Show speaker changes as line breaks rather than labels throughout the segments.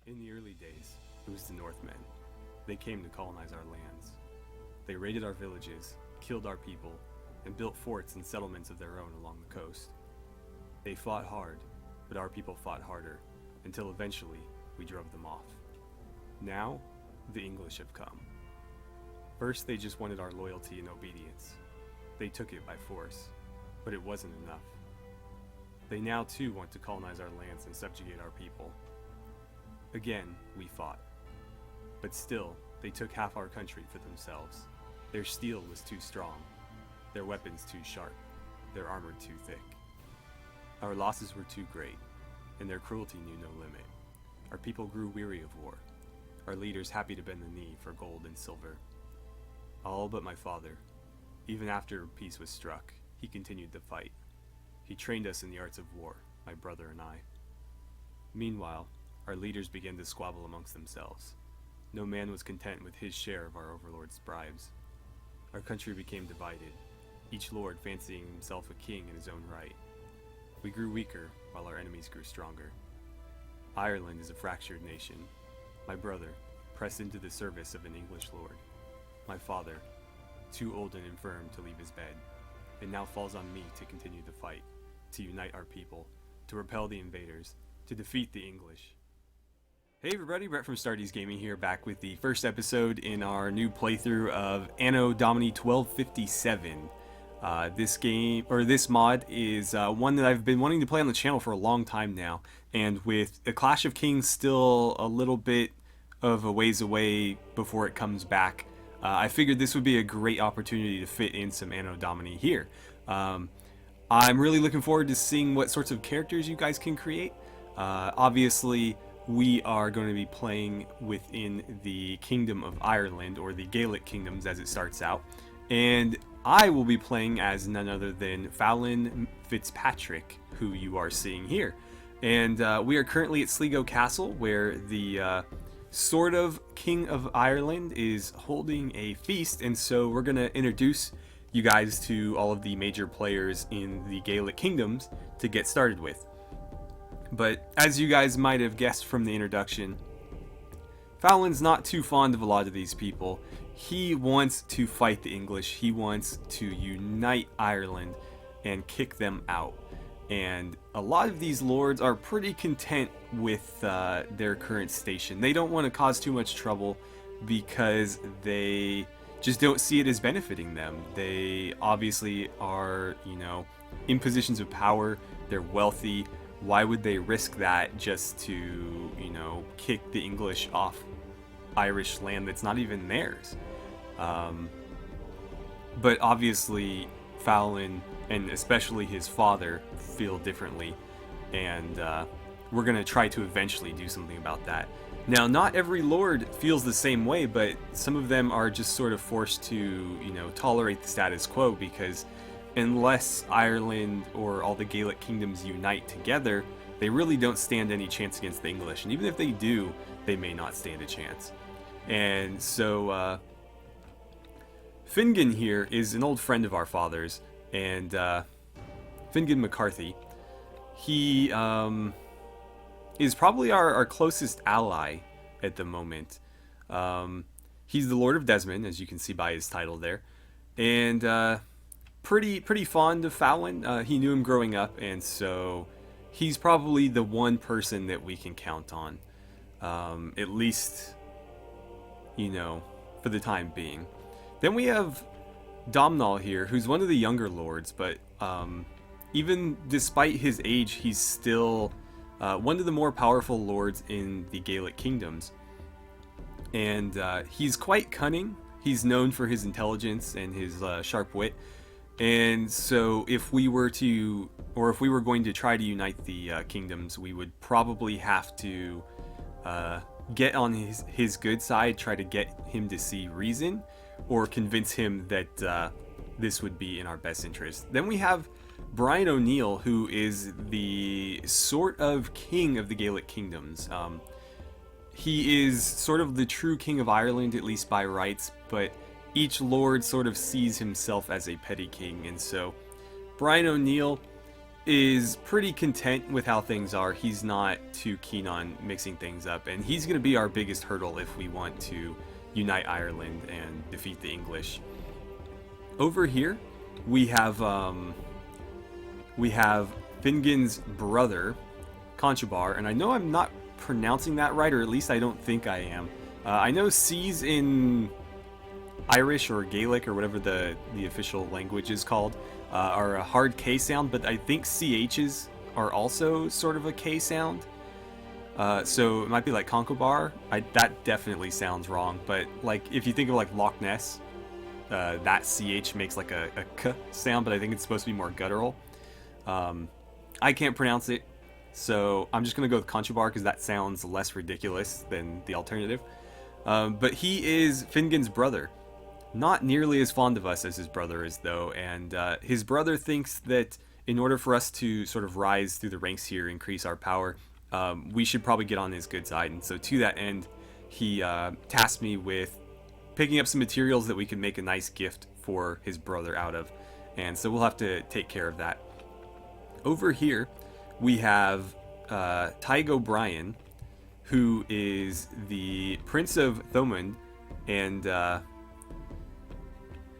In the early days, it was the Northmen. They came to colonize our lands. They raided our villages, killed our people, and built forts and settlements of their own along the coast. They fought hard, but our people fought harder, until eventually we drove them off. Now, the English have come. First, they just wanted our loyalty and obedience. They took it by force, but it wasn't enough. They now too want to colonize our lands and subjugate our people. Again, we fought. But still, they took half our country for themselves. Their steel was too strong, their weapons too sharp, their armor too thick. Our losses were too great, and their cruelty knew no limit. Our people grew weary of war, our leaders happy to bend the knee for gold and silver. All but my father. Even after peace was struck, he continued to fight. He trained us in the arts of war, my brother and I. Meanwhile, our leaders began to squabble amongst themselves. No man was content with his share of our overlord's bribes. Our country became divided, each lord fancying himself a king in his own right. We grew weaker, while our enemies grew stronger. Ireland is a fractured nation. My brother, pressed into the service of an English lord. My father, too old and infirm to leave his bed. It now falls on me to continue the fight, to unite our people, to repel the invaders, to defeat the English. Hey everybody, Brett from AstartesGaming here, back with the first episode in our new playthrough of Anno Domini 1257. This mod is one that I've been wanting to play on the channel for a long time now, and with A Clash of Kings still a little bit of a ways away before it comes back, I figured this would be a great opportunity to fit in some Anno Domini here. I'm really looking forward to seeing what sorts of characters you guys can create. Obviously, we are going to be playing within the Kingdom of Ireland, or the Gaelic kingdoms as it starts out, and I will be playing as none other than Faolan Fitzpatrick, who you are seeing here. And we are currently at Sligo Castle, where the sort of King of Ireland is holding a feast, and so we're going to introduce you guys to all of the major players in the Gaelic kingdoms to get started with. But as you guys might have guessed from the introduction, Faolan's not too fond of a lot of these people. He wants to fight the English. He wants to unite Ireland and kick them out. And a lot of these lords are pretty content with their current station. They don't want to cause too much trouble because they just don't see it as benefiting them. They obviously are, in positions of power. They're wealthy. Why would they risk that just to, kick the English off Irish land that's not even theirs? But obviously, Faolan, and especially his father, feel differently, and we're going to try to eventually do something about that. Now, not every lord feels the same way, but some of them are just sort of forced to, tolerate the status quo, because unless Ireland or all the Gaelic kingdoms unite together, they really don't stand any chance against the English. And even if they do, they may not stand a chance. And so, Fingon here is an old friend of our father's, and Fingon McCarthy. He is probably our closest ally at the moment. He's the Lord of Desmond, as you can see by his title there, and pretty fond of Faolan. He knew him growing up, and so he's probably the one person that we can count on, at least, for the time being. Then we have Domhnall here, who's one of the younger lords, but even despite his age, he's still one of the more powerful lords in the Gaelic kingdoms. And he's quite cunning. He's known for his intelligence and his sharp wit. And so if we were going to try to unite the kingdoms, we would probably have to get on his good side, try to get him to see reason, or convince him that this would be in our best interest. Then we have Brian O'Neill, who is the sort of king of the Gaelic kingdoms. He is sort of the true king of Ireland, at least by rights, but each lord sort of sees himself as a petty king, and so Brian O'Neill is pretty content with how things are. He's not too keen on mixing things up, and he's going to be our biggest hurdle if we want to unite Ireland and defeat the English. Over here, we have Fingon's brother, Conchobar, and I know I'm not pronouncing that right, or at least I don't think I am. I know C's in Irish or Gaelic or whatever the official language is called are a hard K sound, but I think CHs are also sort of a K sound. So it might be like Conchobar. That definitely sounds wrong, but like if you think of like Loch Ness, that CH makes like a K sound, but I think it's supposed to be more guttural. I can't pronounce it, so I'm just going to go with Conchobar because that sounds less ridiculous than the alternative. But he is Fingon's brother. Not nearly as fond of us as his brother is, though, and his brother thinks that in order for us to sort of rise through the ranks here, increase our power, we should probably get on his good side. And so to that end, he tasked me with picking up some materials that we could make a nice gift for his brother out of. And so we'll have to take care of that. Over here, we have Tig O'Brien, who is the Prince of Thomond, and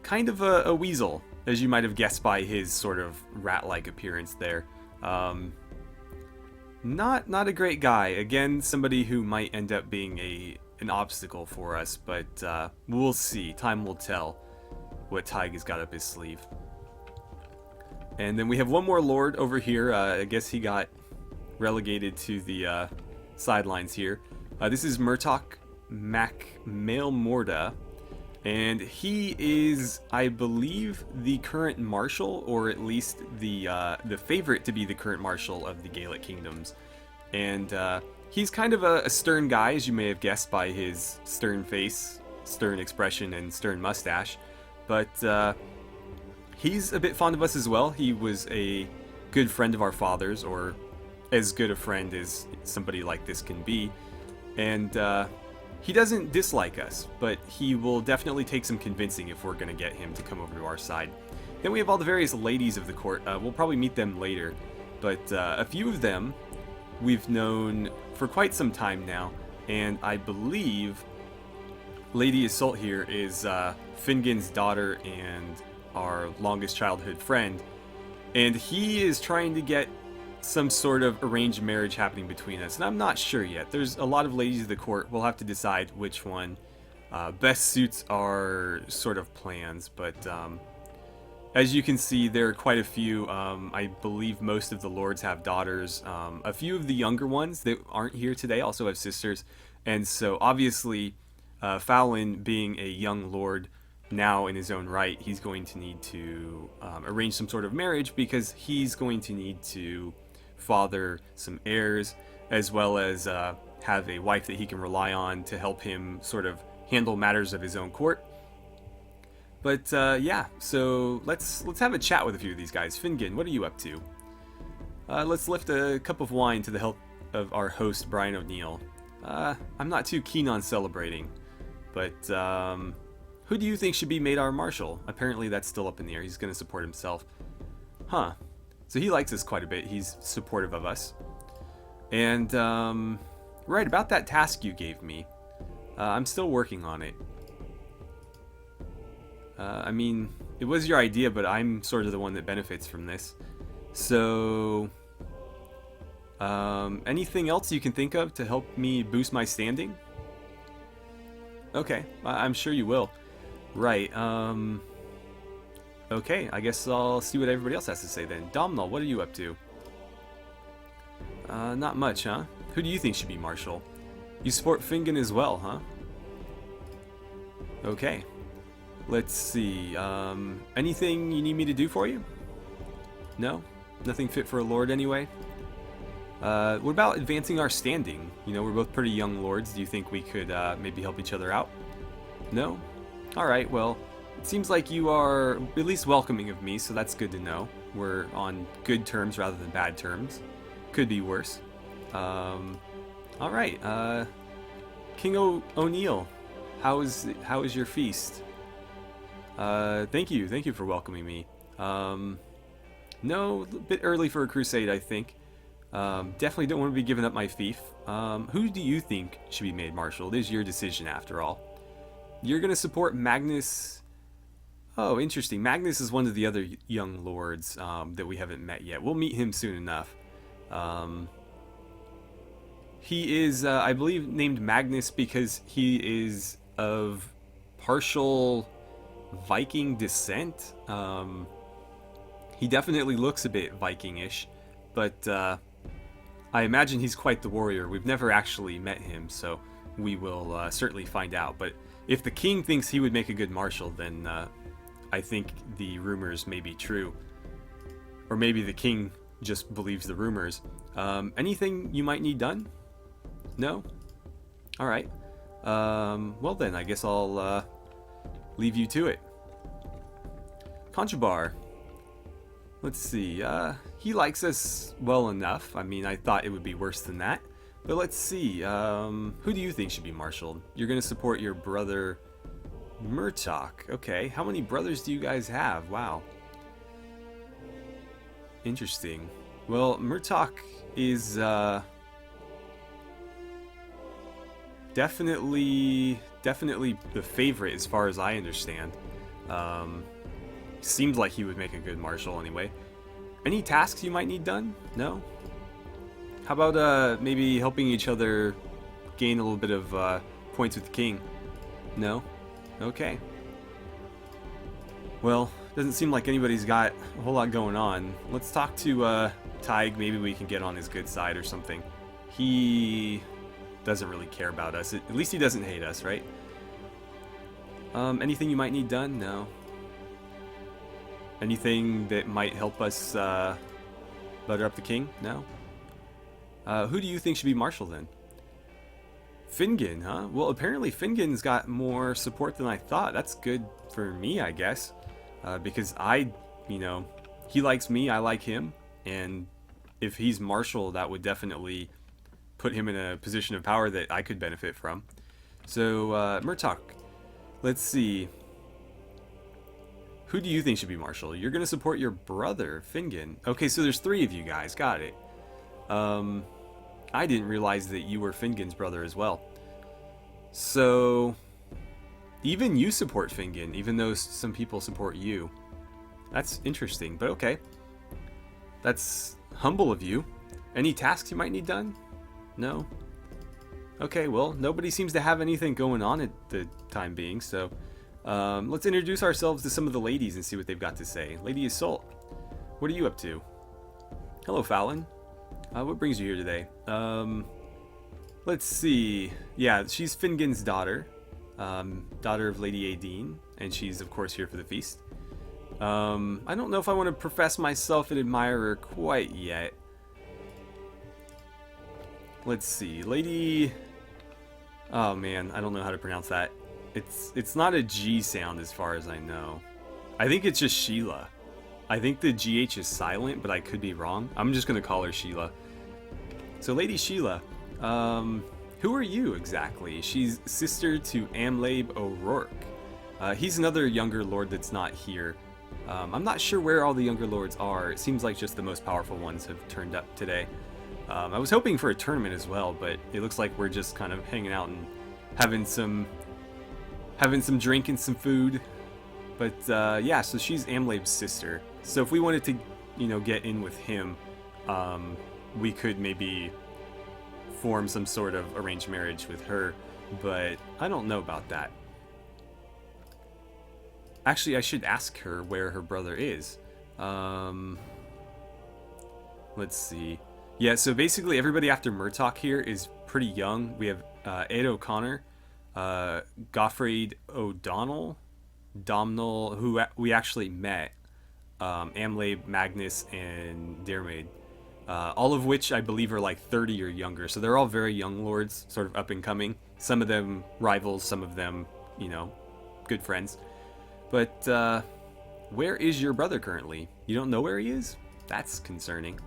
kind of a weasel, as you might have guessed by his sort of rat-like appearance there. Not a great guy. Again, somebody who might end up being an obstacle for us, but we'll see. Time will tell what Tig has got up his sleeve. And then we have one more lord over here. I guess he got relegated to the sidelines here. This is Murtoch MacMailmorda, and he is, I believe, the current marshal, or at least the favorite to be the current marshal of the Gaelic kingdoms. And he's kind of a stern guy, as you may have guessed by his stern face, stern expression, and stern mustache. But he's a bit fond of us as well. He was a good friend of our father's, or as good a friend as somebody like this can be. And he doesn't dislike us, but he will definitely take some convincing if we're going to get him to come over to our side. Then we have all the various ladies of the court. We'll probably meet them later, but a few of them we've known for quite some time now, and I believe Lady Iseult here is Fingon's daughter and our longest childhood friend, and he is trying to get some sort of arranged marriage happening between us, and I'm not sure yet. There's a lot of ladies of the court. We'll have to decide which one best suits our sort of plans, but as you can see, there are quite a few. I believe most of the lords have daughters. A few of the younger ones that aren't here today also have sisters, and so obviously Faolan, being a young lord now in his own right, he's going to need to arrange some sort of marriage, because he's going to need to father some heirs, as well as have a wife that he can rely on to help him sort of handle matters of his own court. But yeah, so let's have a chat with a few of these guys. Fingon, what are you up to? Let's lift a cup of wine to the health of our host, Brian O'Neill. I'm not too keen on celebrating, but who do you think should be made our marshal? Apparently that's still up in the air. He's going to support himself. Huh. So he likes us quite a bit. He's supportive of us. And, right, about that task you gave me. I'm still working on it. I mean, it was your idea, but I'm sort of the one that benefits from this. So, anything else you can think of to help me boost my standing? Okay, I'm sure you will. Right, okay, I guess I'll see what everybody else has to say then. Domhnall, what are you up to? Not much, huh? Who do you think should be marshal? You support Fingon as well, huh? Okay. Let's see, anything you need me to do for you? No? Nothing fit for a lord anyway? What about advancing our standing? You know, we're both pretty young lords. Do you think we could maybe help each other out? No? Alright, well, it seems like you are at least welcoming of me, so that's good to know. We're on good terms rather than bad terms. Could be worse. Alright, King O'Neill, how is your feast? Thank you for welcoming me. No, a bit early for a crusade, I think. Definitely don't want to be giving up my fief. Who do you think should be made marshal? It is your decision, after all. You're going to support Magnus. Oh, interesting. Magnus is one of the other young lords that we haven't met yet. We'll meet him soon enough. He is, I believe, named Magnus because he is of partial Viking descent. He definitely looks a bit Viking-ish, but I imagine he's quite the warrior. We've never actually met him, so we will certainly find out. But if the king thinks he would make a good marshal, then I think the rumors may be true. Or maybe the king just believes the rumors. Anything you might need done? No? Alright. Well then, I guess I'll leave you to it. Conchobar. Let's see. He likes us well enough. I mean, I thought it would be worse than that. But let's see. Who do you think should be marshaled? You're going to support your brother Murtok. Okay. How many brothers do you guys have? Wow. Interesting. Well, Murtok is definitely the favorite as far as I understand. Seemed like he would make a good marshal anyway. Any tasks you might need done? No? How about maybe helping each other gain a little bit of points with the king? No? Okay. Well, doesn't seem like anybody's got a whole lot going on. Let's talk to Tig. Maybe we can get on his good side or something. He doesn't really care about us. At least he doesn't hate us, right? Anything you might need done? No. Anything that might help us butter up the king? No. Who do you think should be marshal then? Fingon, huh? Well, apparently Fingon's got more support than I thought. That's good for me, I guess. Because he likes me, I like him. And if he's marshal, that would definitely put him in a position of power that I could benefit from. So, Murtok, let's see. Who do you think should be marshal? You're going to support your brother, Fingon. Okay, so there's 3 of you guys. Got it. I didn't realize that you were Fingon's brother as well. So, even you support Fingon, even though some people support you. That's interesting, but okay. That's humble of you. Any tasks you might need done? No? Okay, well, nobody seems to have anything going on at the time being, so let's introduce ourselves to some of the ladies and see what they've got to say. Lady Iseult, what are you up to? Hello, Faolan. What brings you here today? Let's see. Yeah, she's Fingon's daughter. Daughter of Lady Aideen, and she's, of course, here for the feast. I don't know if I want to profess myself an admirer quite yet. Let's see. Lady... Oh, man, I don't know how to pronounce that. It's not a G sound as far as I know. I think it's just Sheila. I think the GH is silent, but I could be wrong. I'm just going to call her Sheila. So Lady Sheila, who are you exactly? She's sister to Amlabe O'Rourke. He's another younger lord that's not here. I'm not sure where all the younger lords are. It seems like just the most powerful ones have turned up today. I was hoping for a tournament as well, but it looks like we're just kind of hanging out and having some drink and some food. But yeah, so she's Amlabe's sister. So if we wanted to, get in with him, we could maybe form some sort of arranged marriage with her. But I don't know about that. Actually, I should ask her where her brother is. Let's see. Yeah, so basically everybody after Murtok here is pretty young. We have Ed O'Connor, Goffrey O'Donnell, Domhnall, who we actually met, Amlabe, Magnus, and Dermaid. All of which I believe are like 30 or younger. So they're all very young lords, sort of up and coming. Some of them rivals, some of them, good friends. But where is your brother currently? You don't know where he is? That's concerning.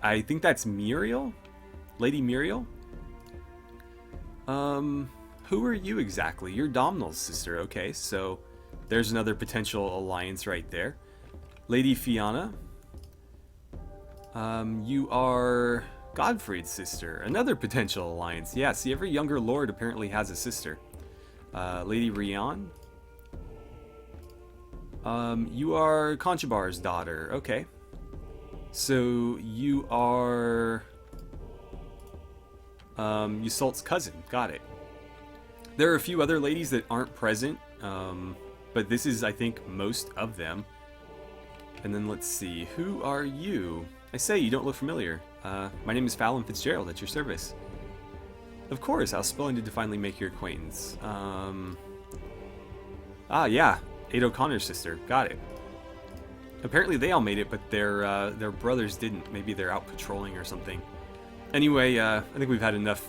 I think that's Muriel? Lady Muriel? Who are you exactly? You're Domhnall's sister, okay, so There's another potential alliance right there. Lady Fiona. You are Godfrey's sister. Another potential alliance. Yeah, see, every younger lord apparently has a sister. Lady Rian. You are Conchabar's daughter. Okay. So you are Yusalt's cousin. Got it. There are a few other ladies that aren't present, but this is, I think, most of them. And then let's see. Who are you? I say, you don't look familiar. My name is Faolan Fitzpatrick, at your service. Of course, how splendid to finally make your acquaintance. Yeah. Aid O'Connor's sister. Got it. Apparently they all made it, but their brothers didn't. Maybe they're out patrolling or something. Anyway, I think we've had enough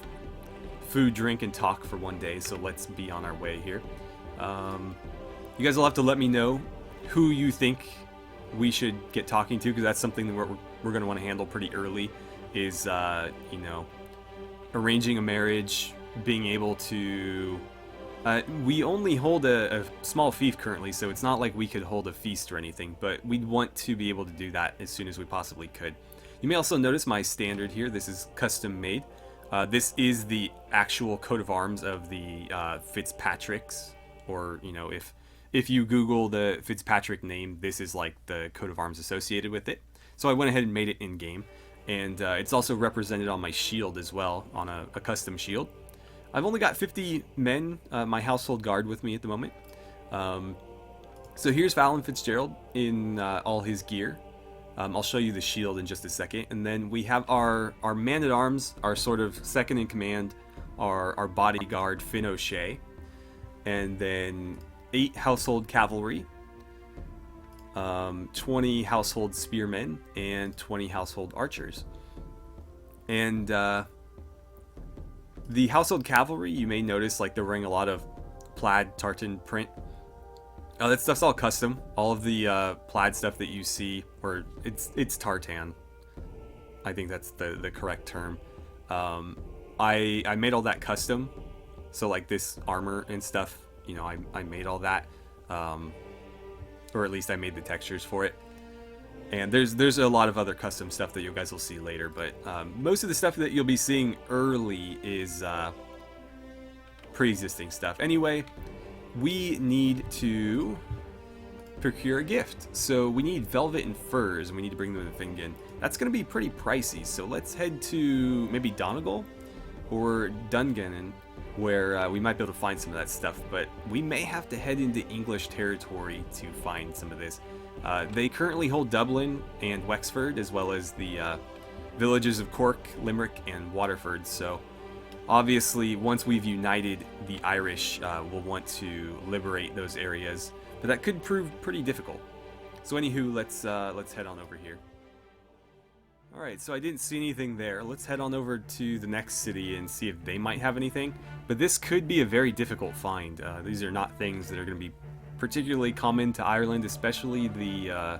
food, drink, and talk for one day, so let's be on our way here. You guys will have to let me know who you think we should get talking to, because that's something that we're going to want to handle pretty early, is, you know, arranging a marriage, being able to... we only hold a small fief currently, so it's not like we could hold a feast or anything, but we'd want to be able to do that as soon as we possibly could. You may also notice my standard here. This is custom made. This is the actual coat of arms of the Fitzpatricks, or, you know, if you Google the Fitzpatrick name, this is like the coat of arms associated with it. So I went ahead and made it in-game, and it's also represented on my shield as well, on a custom shield. I've only got 50 men, my household guard, with me at the moment. So here's Faolan Fitzgerald in all his gear. I'll show you the shield in just a second. And then we have our man-at-arms, our sort of second in command, our bodyguard, Finn O'Shea. And then 8 household cavalry, 20 household spearmen, and 20 household archers. And the household cavalry, you may notice, like, they're wearing a lot of plaid tartan print. That stuff's all custom. All of the plaid stuff that you see, or it's tartan. I think that's the correct term. I made all that custom. So like this armor and stuff, you know, I made all that. Or at least I made the textures for it. And there's a lot of other custom stuff that you guys will see later, but most of the stuff that you'll be seeing early is pre-existing stuff. Anyway, we need to procure a gift. So we need velvet and furs, and we need to bring them to Fingen. That's going to be pretty pricey, so let's head to maybe Donegal or Dungannon, where we might be able to find some of that stuff, but we may have to head into English territory to find some of this. They currently hold Dublin and Wexford, as well as the villages of Cork, Limerick, and Waterford. So obviously, once we've united the Irish, we'll want to liberate those areas, but that could prove pretty difficult. So anywho, let's head on over here. Alright, so I didn't see anything there. Let's head on over to the next city and see if they might have anything. But this could be a very difficult find. These are not things that are going to be particularly common to Ireland, especially the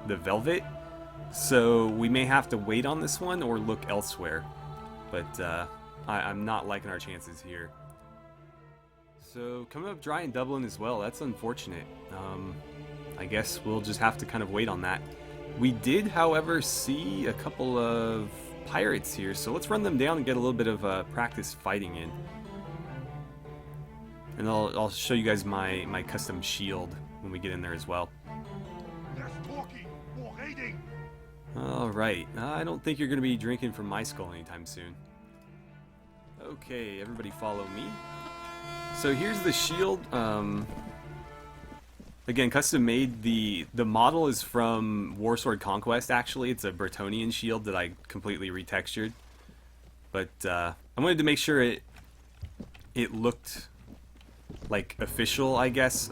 velvet. So we may have to wait on this one or look elsewhere. But I'm not liking our chances here. So coming up dry in Dublin as well. That's unfortunate. I guess we'll just have to kind of wait on that. We did, however, see a couple of pirates here, so let's run them down and get a little bit of practice fighting in. And I'll show you guys my custom shield when we get in there as well. Alright, I don't think you're going to be drinking from my skull anytime soon. Okay, everybody follow me. So here's the shield. Again, custom made. The model is from Warsword Conquest, actually. It's a Bretonnian shield that I completely retextured. But I wanted to make sure it looked like official, I guess.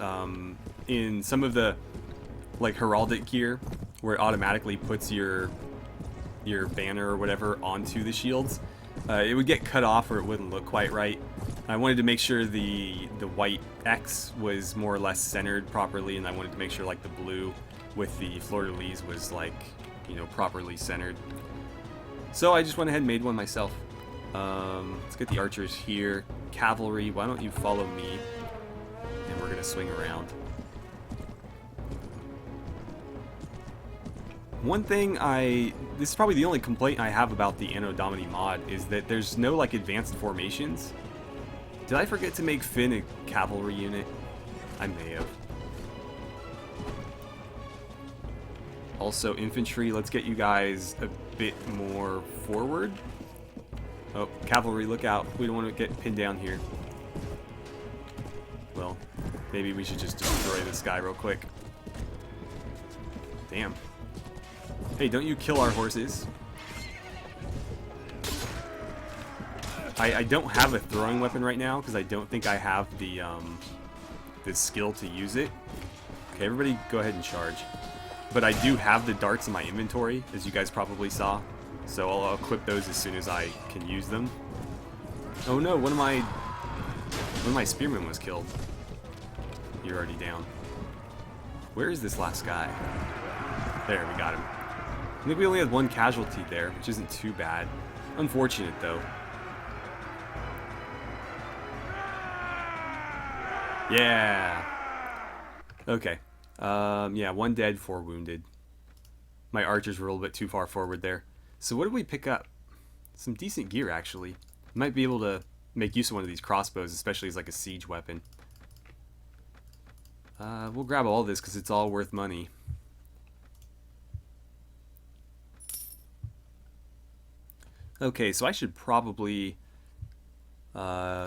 In some of the like heraldic gear, where it automatically puts your banner or whatever onto the shields, it would get cut off or it wouldn't look quite right. I wanted to make sure the white X was more or less centered properly, and I wanted to make sure like the blue with the fleur-de-lis was like, you know, properly centered. So I just went ahead and made one myself. Let's get the archers here. Cavalry, why don't you follow me? And we're gonna swing around. One thing this is probably the only complaint I have about the Anno Domini mod, is that there's no, like, advanced formations. Did I forget to make Finn a cavalry unit? I may have. Also, infantry, let's get you guys a bit more forward. Oh, cavalry, look out. We don't want to get pinned down here. Well, maybe we should just destroy this guy real quick. Damn. Hey, don't you kill our horses. I don't have a throwing weapon right now because I don't think I have the skill to use it. Okay, everybody go ahead and charge. But I do have the darts in my inventory, as you guys probably saw. So I'll equip those as soon as I can use them. Oh no, one of my spearmen was killed. You're already down. Where is this last guy? There, we got him. I think we only had one casualty there, which isn't too bad. Unfortunate, though. Yeah! Okay. Yeah, 1 dead, 4 wounded. My archers were a little bit too far forward there. So what did we pick up? Some decent gear, actually. Might be able to make use of one of these crossbows, especially as like a siege weapon. We'll grab all this because it's all worth money. Okay, so I should probably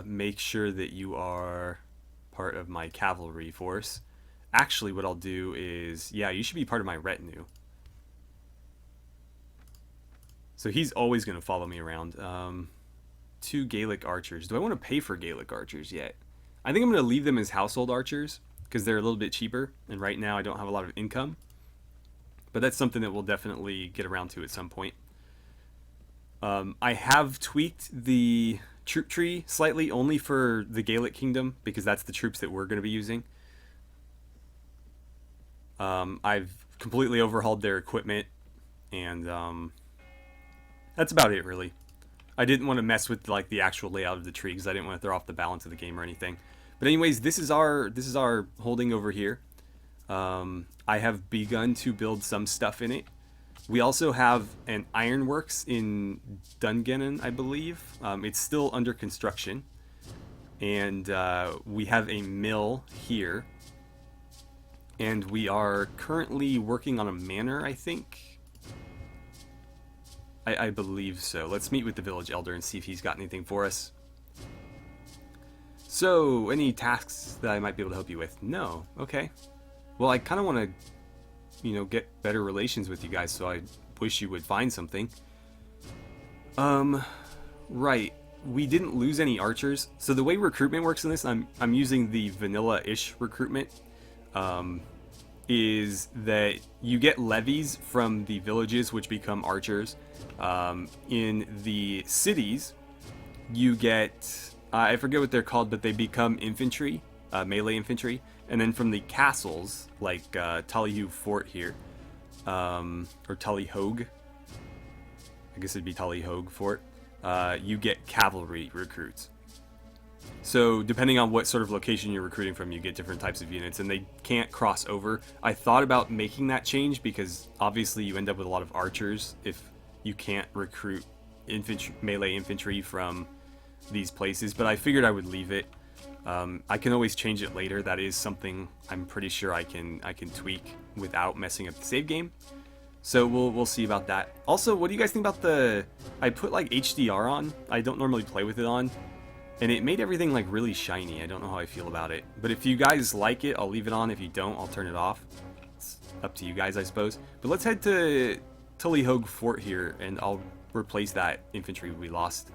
make sure that you are part of my cavalry force. Actually, what I'll do is, yeah, you should be part of my retinue. So he's always going to follow me around. 2 Gaelic archers. Do I want to pay for Gaelic archers yet? I think I'm going to leave them as household archers because they're a little bit cheaper, and right now I don't have a lot of income. But that's something that we'll definitely get around to at some point. I have tweaked the troop tree slightly, only for the Gaelic kingdom, because that's the troops that we're going to be using. I've completely overhauled their equipment, and that's about it, really. I didn't want to mess with like the actual layout of the tree because I didn't want to throw off the balance of the game or anything. But anyways, this is our holding over here. I have begun to build some stuff in it. We also have an ironworks in Dungannon, I believe. It's still under construction. And we have a mill here. And we are currently working on a manor, I think. I believe so. Let's meet with the village elder and see if he's got anything for us. So, any tasks that I might be able to help you with? No. Okay. Well, I kind of want to, get better relations with you guys, so I wish you would find something. Right. We didn't lose any archers. So the way recruitment works in this, I'm using the vanilla-ish recruitment. Is that you get levies from the villages, which become archers. In the cities, you get, I forget what they're called, but they become infantry, melee infantry. And then from the castles, like Tullyhoo Fort here, or Tullyhogue, I guess it'd be Tullyhogue Fort, you get cavalry recruits. So depending on what sort of location you're recruiting from, you get different types of units, and they can't cross over. I thought about making that change because obviously you end up with a lot of archers if you can't recruit melee infantry from these places, but I figured I would leave it. I can always change it later. That is something I'm pretty sure I can tweak without messing up the save game. So we'll see about that. Also, what do you guys think about I put like HDR on. I don't normally play with it on, and it made everything like really shiny. I don't know how I feel about it, but if you guys like it, I'll leave it on. If you don't, I'll turn it off. It's up to you guys, I suppose. But let's head to Tullyhogue Fort here, and I'll replace that infantry we lost.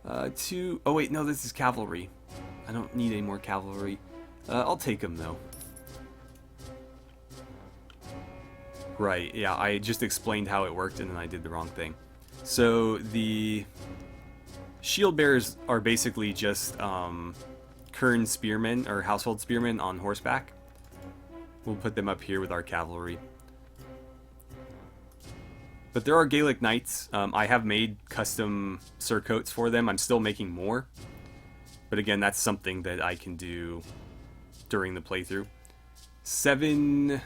Oh wait, no, this is cavalry. I don't need any more cavalry. I'll take them, though. Right, yeah, I just explained how it worked, and then I did the wrong thing. So, the shield bearers are basically just Kern spearmen, or household spearmen on horseback. We'll put them up here with our cavalry. But there are Gaelic knights. I have made custom surcoats for them. I'm still making more. But again, that's something that I can do during the playthrough. 7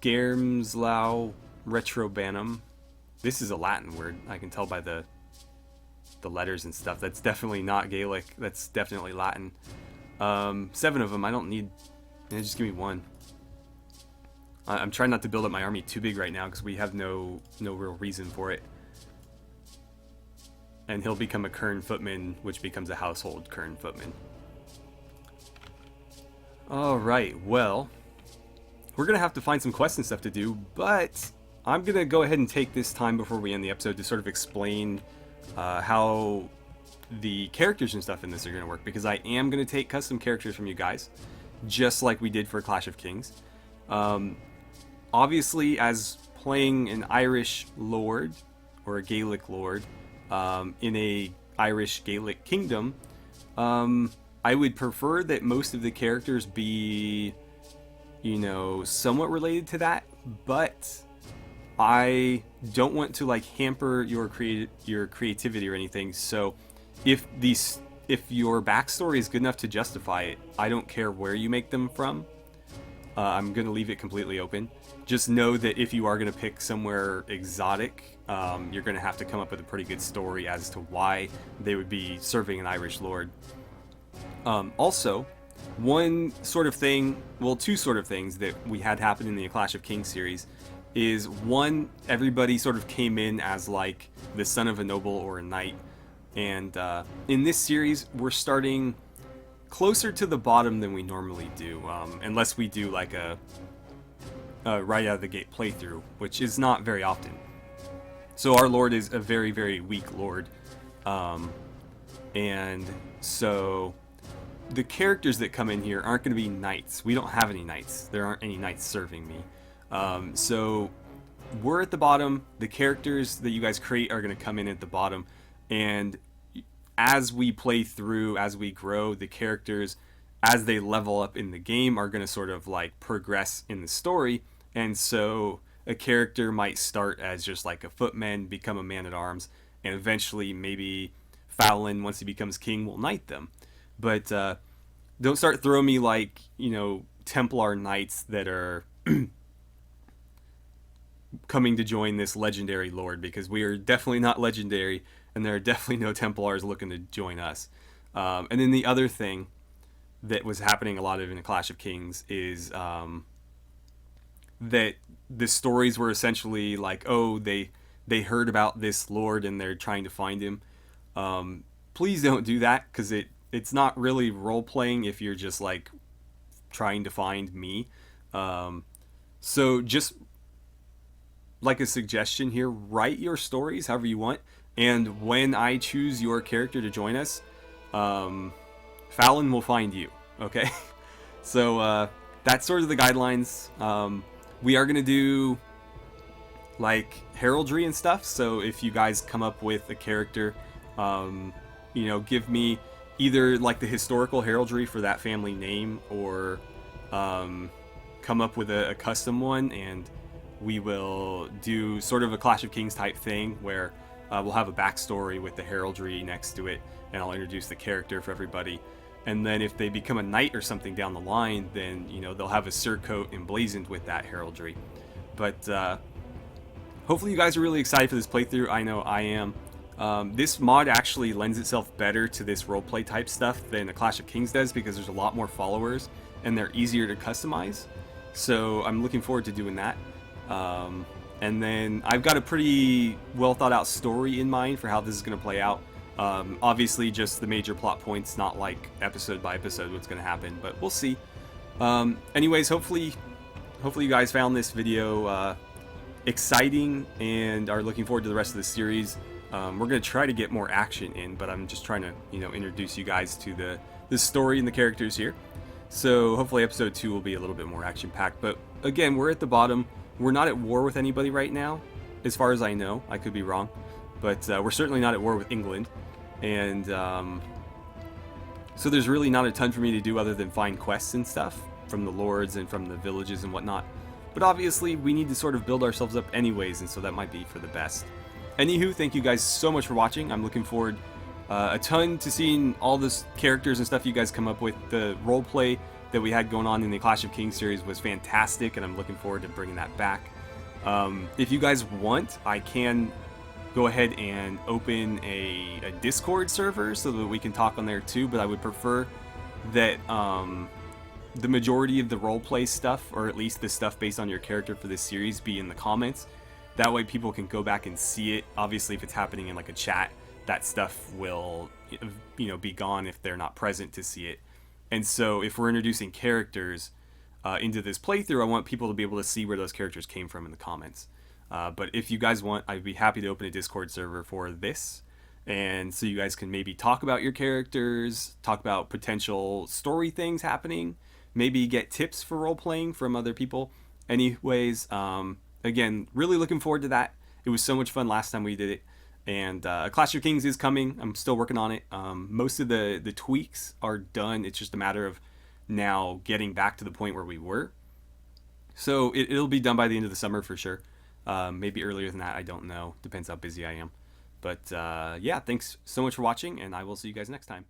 Germslau Retrobanum. This is a Latin word. I can tell by the letters and stuff. That's definitely not Gaelic. That's definitely Latin. 7 of them. I don't need... just give me 1. I'm trying not to build up my army too big right now because we have no real reason for it. And he'll become a Kern footman, which becomes a household Kern footman. Alright, well, we're going to have to find some quests and stuff to do, but I'm going to go ahead and take this time before we end the episode to sort of explain how the characters and stuff in this are going to work, because I am going to take custom characters from you guys, just like we did for Clash of Kings. Obviously, as playing an Irish lord, or a Gaelic lord, in a Irish Gaelic kingdom, I would prefer that most of the characters be, you know, somewhat related to that, but I don't want to like hamper your creativity or anything. So if your backstory is good enough to justify it, I don't care where you make them from. I'm going to leave it completely open. Just know that if you are going to pick somewhere exotic, you're going to have to come up with a pretty good story as to why they would be serving an Irish lord. Also, one sort of thing, well, 2 sort of things that we had happen in the Clash of Kings series is, 1, everybody sort of came in as like the son of a noble or a knight. And in this series, we're starting closer to the bottom than we normally do, unless we do like a right out of the gate playthrough, which is not very often. So our lord is a very, very weak lord, and so the characters that come in here aren't going to be knights. We don't have any knights. There aren't any knights serving me. So we're at the bottom. The characters that you guys create are going to come in at the bottom, and as we play through, as we grow, the characters, as they level up in the game, are going to sort of like progress in the story. And so a character might start as just like a footman, become a man-at-arms, and eventually maybe Faolan, once he becomes king, will knight them. But don't start throwing me like, you know, Templar knights that are coming to join this legendary lord, because we are definitely not legendary, and there are definitely no Templars looking to join us. And then the other thing that was happening a lot of in the Clash of Kings is that the stories were essentially like, oh, they heard about this lord and they're trying to find him. Please don't do that, because it's not really role-playing if you're just like trying to find me. So just like a suggestion here, write your stories however you want, and when I choose your character to join us, Faolan will find you, okay? So that's sort of the guidelines. We are going to do like heraldry and stuff, so if you guys come up with a character, you know, give me either like the historical heraldry for that family name, or come up with a custom one, and we will do sort of a Clash of Kings type thing where we'll have a backstory with the heraldry next to it, and I'll introduce the character for everybody. And then if they become a knight or something down the line, then, you know, they'll have a surcoat emblazoned with that heraldry. But hopefully you guys are really excited for this playthrough. I know I am. This mod actually lends itself better to this roleplay type stuff than a Clash of Kings does, because there's a lot more followers and they're easier to customize. So I'm looking forward to doing that. And then I've got a pretty well thought out story in mind for how this is going to play out. Obviously just the major plot points, not like episode by episode what's going to happen, but we'll see. Anyways, hopefully you guys found this video exciting and are looking forward to the rest of the series. We're going to try to get more action in, but I'm just trying to, you know, introduce you guys to the story and the characters here. So hopefully episode 2 will be a little bit more action packed. But again, we're at the bottom. We're not at war with anybody right now, as far as I know. I could be wrong, but we're certainly not at war with England. And so there's really not a ton for me to do other than find quests and stuff from the lords and from the villages and whatnot. But obviously we need to sort of build ourselves up anyways, and so that might be for the best. Anywho, thank you guys so much for watching. I'm looking forward a ton to seeing all this characters and stuff you guys come up with. The roleplay that we had going on in the Clash of Kings series was fantastic, and I'm looking forward to bringing that back. If you guys want, I can go ahead and open a Discord server so that we can talk on there too, but I would prefer that the majority of the roleplay stuff, or at least the stuff based on your character for this series, be in the comments. That way people can go back and see it. Obviously, if it's happening in like a chat, that stuff will, you know, be gone if they're not present to see it. And so if we're introducing characters into this playthrough, I want people to be able to see where those characters came from in the comments. But if you guys want, I'd be happy to open a Discord server for this. And so you guys can maybe talk about your characters, talk about potential story things happening, maybe get tips for role-playing from other people. Anyways, again, really looking forward to that. It was so much fun last time we did it. And Clash of Kings is coming. I'm still working on it. Most of the tweaks are done. It's just a matter of now getting back to the point where we were. So it'll be done by the end of the summer for sure. Maybe earlier than that, I don't know. Depends how busy I am. But yeah, thanks so much for watching, and I will see you guys next time.